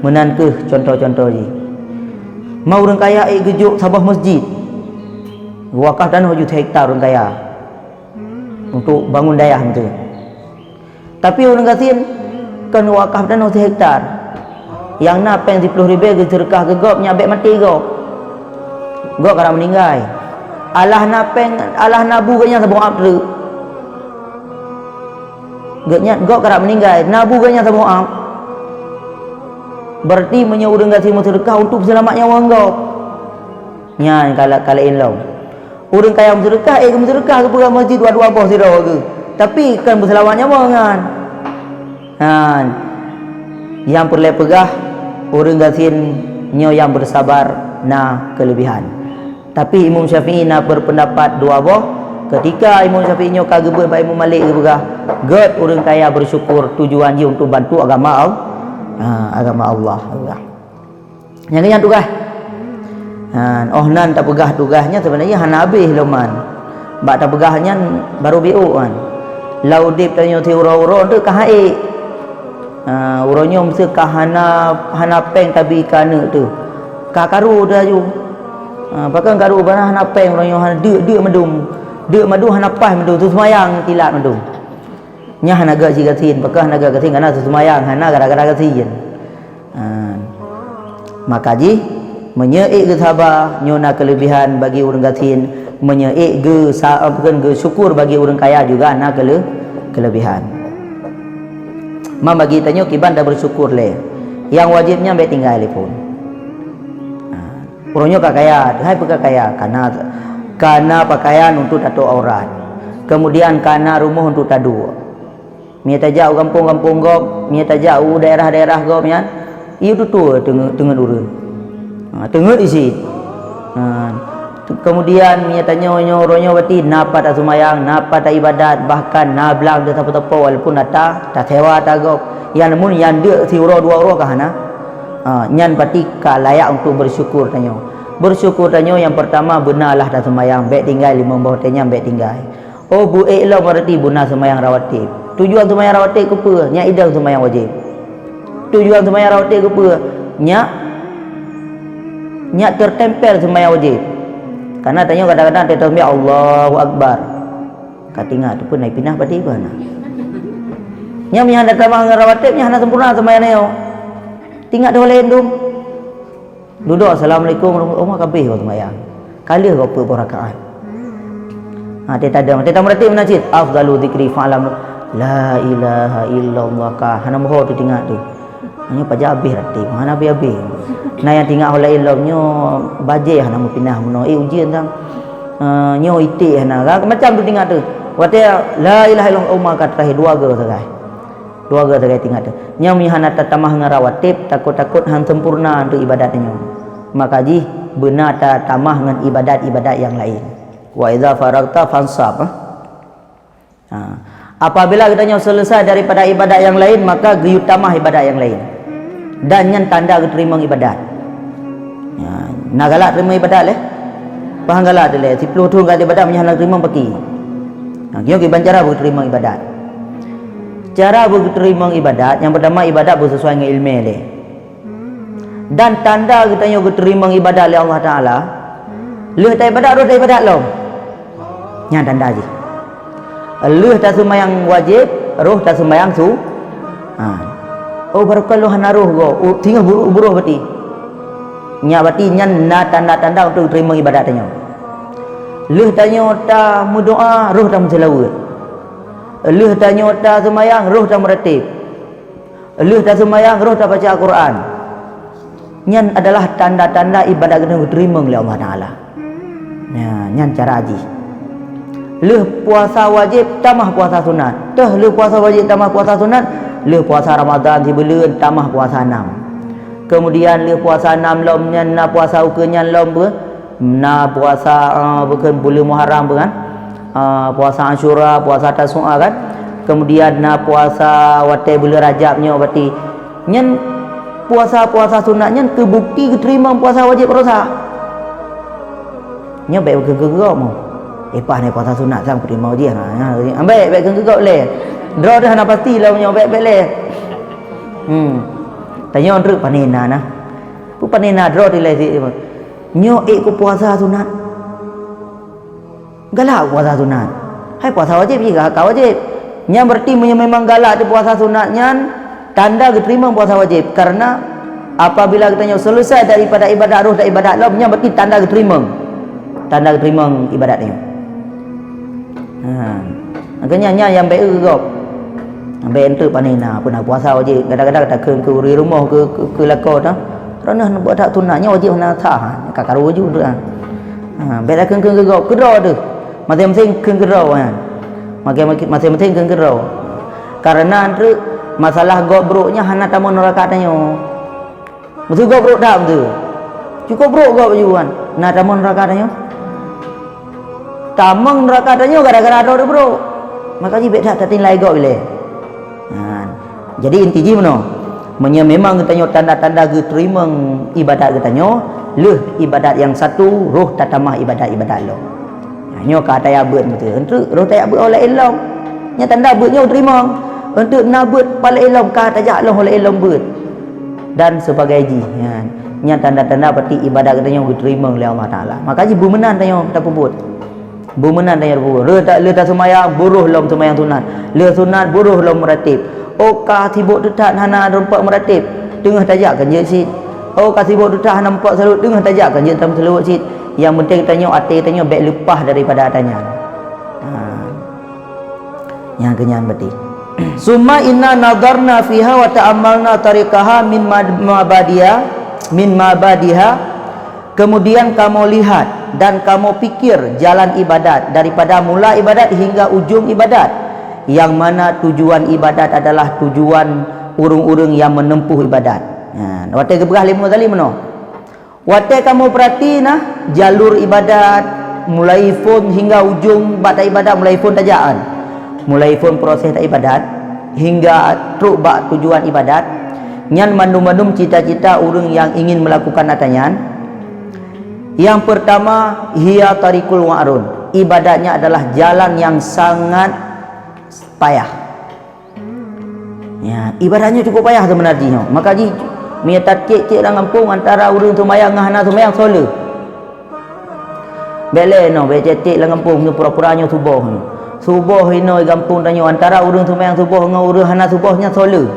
menan ke contoh-contoh ni mau orang kaya gejuk sabah masjid wakaf tanah 7 hektar orang kaya untuk bangun dayah itu. Tapi orang kasin kan wakaf tanah 1 hektar yang nak peng 10 ribu ke sedekah ke gop nyabek mati gop karena meninggal alah napeng alah nabu ganya sabung apre gaknya gop karena meninggal nabu ganya sabung ap berarti menyuruh kasih sedekah untuk selamatnya orang gop nya kalau ilmu orang kaya sedekah sedekah ke pergi masjid dua-dua apa sirah ke tapi kan berselamatnya orang kan yang perlu pegah orang gasin nyo yang bersabar na kelebihan. Tapi Imam Syafi'i na berpendapat dua boh ketika Imam Syafi'i nyo kagebe ba Imam Malik ke pegah god orang kaya bersyukur tujuan dia untuk bantu agama Allah. Yang tugas nan tak pegah tugasnya sebenarnya han habis loman bak tak pegahnya baru biu kan laudip tanyo ti uro-uro tu kahai uronyo mesti kahana peng tabi kana tu kakaru dah ju pakai karu bana hana peng uronyo hana de madu hana pas madu tu semayang tilat madu nya hana ga jigatin pakai hana ga gatin kana tu semayang hana gara-gara gatin maka ji menyeik ke sabar nyona kelebihan bagi orang gatin menyeik ke bukan ke syukur bagi orang kaya juga ana kelebihan bagi tanya kiban dah bersyukur le yang wajibnya baik tinggal pun orangnya kaya hai peka kaya karena pakaian untuk tato aurat kemudian karena rumah untuk tadu mia tajau kampung-kampung gop mia tajau daerah-daerah gop nya ieu tu tengah urang tengah isi kemudian mia tanya orangnya berarti napa tak sumayang napa tak ibadat bahkan nablang dia tepo-tepo walaupun tak sewa tak gop yang namun yang dia si uro dua uro kahana nyan pati ka layak untuk bersyukur tanyo yang pertama benarlah tak sumayang baik tinggal 5 bawah tanya baik tinggal oh bu lo berarti benar sumayang rawatib tujuan sumayang rawatib ke apa nya idang sumayang wajib tujuan sumayang rawatib ke apa nya tertempel sumayang wajib karena tanya kadang-kadang dia tahu Allahu Akbar katinga tu pun naik pindah pati mana nya mihan datang rawatib nya hana sempurna sumayang neo tinggal dah lain tu duduk assalamualaikum warahmatullahi wabarakatuh sumayang kali berapa rakaat dia tak ada meratib menajid afdalu zikri fa'lam la ilaha illallah ka hana moho tu tinggal tu hanya pajak habis ratib hana habis nah yang tinggal oleh ilmunya baje hana mau pindah meno ujian tang nyo itik hana macam tu tinggal tu wate la ilaha illallah ka terakhir dua ge tinggal tu nya mi hana tatamah ngarawatib takut-takut hang sempurna untuk ibadatnya maka ji benar ta tamah dengan ibadat-ibadat yang lain wa idza faragta fansab apabila kita selesai daripada ibadat yang lain maka geyut tamah ibadat yang lain dan yang tanda terima ibadat nak galak terima ibadat leh pahang galak tu leh 10 tahun kat ibadat menyang terima baki kita cara berterima ibadat yang pertama ibadat bersesuai dengan ilmu leh dan tanda kita yang terima ibadat oleh Allah Taala leh ta ibadat roh ta ibadat lo nya tanda je leh ta sembahyang wajib roh ta sembahyang oh barakallahu hana roh go tinggal buruh berarti nya berarti nyan na tanda-tanda untuk terima ibadat tanya leh tanya ta berdoa roh ta menselawat leh tanya ta sembahyang roh ta meratib leh ta sembahyang roh ta baca Al-Quran nyan adalah tanda-tanda ibadat kena diterima oleh Allah Taala nyan cara haji leh puasa wajib tambah puasa sunat leh puasa wajib tambah puasa sunat leh puasa Ramadan di bulan tambah puasa 6 kemudian leh puasa 6 lom nyan na puasa ukenyan lom na puasa bukan bulan Muharram kan puasa Ashura puasa Tasu'a kan kemudian na puasa wate bulan Rajabnya berarti nyan puasa-puasa sunatnya terbukti diterima puasa wajib rosa nya baik gegegok mo pas ni puasa sunat sang terima dia baik gegegok le draw dah nak pasti lah punya baik le tanya orang panena nah pu panena draw di lesi nyo ku puasa sunat galak puasa sunat hai puasa wajib juga kau wajib nya berarti memang galak di puasa sunatnya tanda diterima puasa wajib karena apabila kita selesai daripada ibadat ruh dan ibadat lain nya berarti tanda diterima ibadatnya makanya nya yang baik gop ambil ente panina pun puasa wajib kadang-kadang tak ke rumah ke lakon dah kerana nak buat tak tunanya wajib nak sah kakak wajib tu beda ke gop kedra tu masing-masing ke kedra kan masing-masing ke kedra karena tu masalah gop broknya hana tamu neraka tanya mesti gop brok dah tu cukup brok gop juan nak tamu neraka tanya tamang neraka tanya gara-gara ada bro maka ji beda tak tin lai gop bila jadi intinya mana memang kita tanda-tanda terima ibadat kita leh ibadat yang satu roh tatamah ibadat lo nyo kata ya beut betul untuk roh tak beut oleh elong nya tanda beutnya terima untuk nabut pala elong kata ja lo oleh elong beut dan sebagainya nya tanda-tanda berarti ibadat kita diterima oleh Allah Taala maka ji bumenan tanya tak puput bumenan tanya puput le tak sembahyang buruh lom sembahyang sunat le sunat buruh lom meratib okah sibuk detak hana rompak meratib tengah tajak kan je sit okah sibuk detak hana nampak salut tengah tajak kan je tam selut sit yang penting tanya hati tanya baik lepas daripada adanya yang kenyan berarti summa inna nadarna fiha wa ta'ammalna tariqaha min mabadiha kemudian kamu lihat dan kamu pikir jalan ibadat daripada mula ibadat hingga ujung ibadat yang mana tujuan ibadat adalah tujuan urung-urung yang menempuh ibadat. Watai keberah lima kali mana? Watai kamu perhati nah jalur ibadat mulai phone hingga ujung bak ibadat mulai phone tajaan. Mulai phone proses tak ibadat hingga truk bak tujuan ibadat. Nyan mandum-mandum cita-cita urung yang ingin melakukan atanyan. Yang pertama hiya tariqul wa'run. Ibadatnya adalah jalan yang sangat payah. Ya, ibaratnya cukup payah sebenarnya. Maka ji mia tatkik cik dalam kampung antara urang sembahyang dengan hana sembahyang solat. Bele no be cetik dalam kampung ni pura-puranya subuh ni. Subuh ino kampung tanya antara urang sembahyang subuh dengan urang hana subuhnya solat.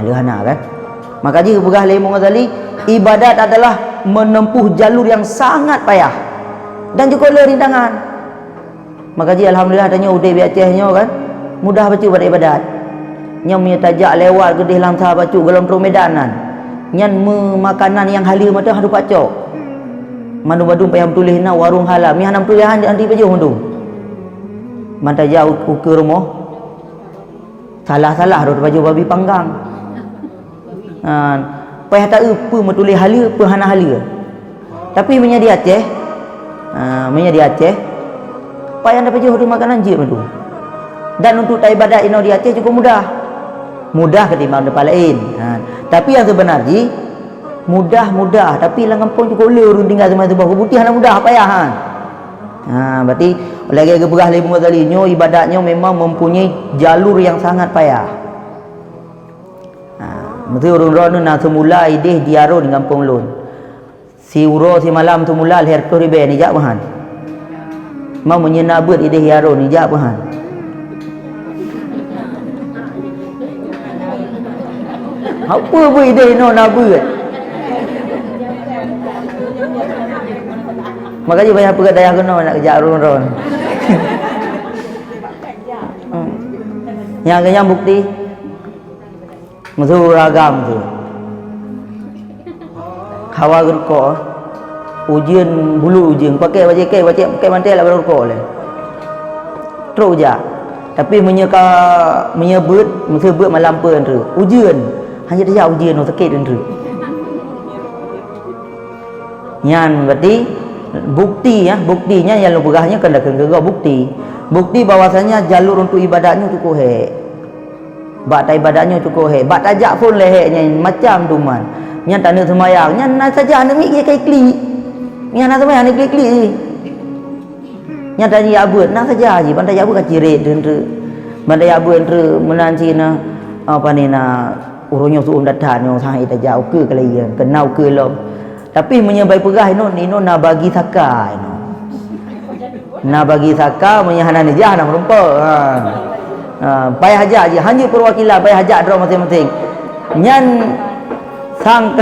Dia hana kan. Maka ji pegah Imam Ghazali ibadat adalah menempuh jalur yang sangat payah dan juga rintangan. Maka ji alhamdulillah tanya udai bi Acehnya kan mudah baca pada ibadat nya punya tajak lewat gedih langsa baca dalam medanan nyan makanan yang halia mata hadu pacok madu-madu payah tulis na warung halal mi hanam tulisan anti baca hundu mata jauh ke rumah salah-salah ro baju babi panggang payah tak apa metulis halia apa hana halia tapi menjadi Aceh payah dapat jauh makanan je tu. Dan untuk ibadat ino di Aceh cukup mudah ketimbang tempat lain. Tapi yang sebenarnya mudah tapi lang kampung cukup lur tinggal semua tu putih hana mudah payah berarti lagi keberah Imam Ghazali nyo ibadatnya memang mempunyai jalur yang sangat payah. Mesti urang-urang nak semula ideh diaro di kampung lun. Si uro si malam semula leher tu ribe ni jak bahan. Mau menyenabut ide hiaro ni jak bahan. Apa pun ide no nabut. Makanya banyak pegat daya kena nak kerja ron-ron. Yang kenyang bukti Masuk ragam tu Khawa gerko ujian bulu ujian pakai pakai mantel lah berko le. Terus je. Tapi menyebut malam apa tu. Ujian. Hanya dia ujian no sakit tu. Nyan berarti buktinya yang lu pegahnya kena bukti bahwasanya jalur untuk ibadatnya cukup bak ibadatnya cukup bak tajak pun leheknya macam tu man nya tak nak sembahyang nya nak saja nak mikir kai klik nya nak sembahyang nak klik nya tak dia abut nak saja je pandai abut ka cirit tu bandai abut tu menanci na apa ni na urunyo suum datang yang sang ita jauh ke kalian kenau ke lom tapi menyebai perah ino na bagi saka ino na bagi saka menyahana ni jah nak rumpah payah hajat je hanya perwakilan payah hajat dro masing-masing nyan sang